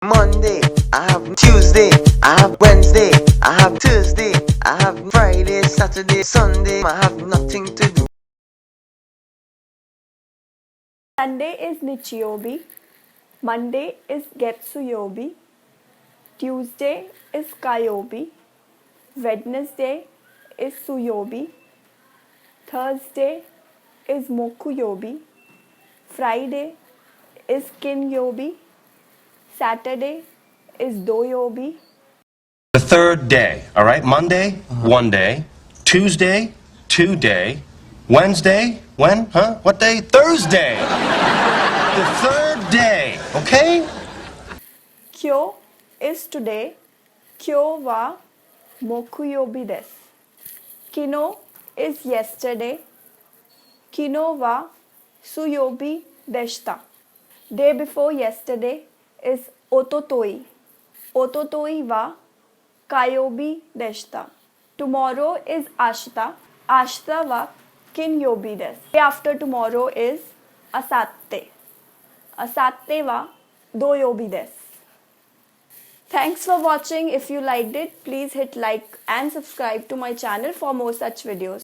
Monday, I have Tuesday, I have Wednesday, I have Thursday, I have Friday, Saturday, Sunday, I have nothing to do. Sunday is Nichi youbi. Monday is Getsu youbi. Tuesday is Kyo youbi. Wednesday is youbi. Thursday is Moku youbi. Friday is kinou youbi. Saturday is do youbi. The third day, all right? Monday, 1 day. Tuesday, 2 day. Wednesday, when? Huh? What day? Thursday. The third day, okay? Kyou is today. Kyou wa moku youbi desu. Kinou is yesterday. Kinou wa youbi deshita. Day before yesterday is ototoi. Ototoi wa kyou deshita. Tomorrow is ashita. Ashita wa kinou desu. Day after tomorrow is asatte. Asatte wa do desu. Thanks for watching. If you liked it, please hit like and subscribe to my channel for more such videos.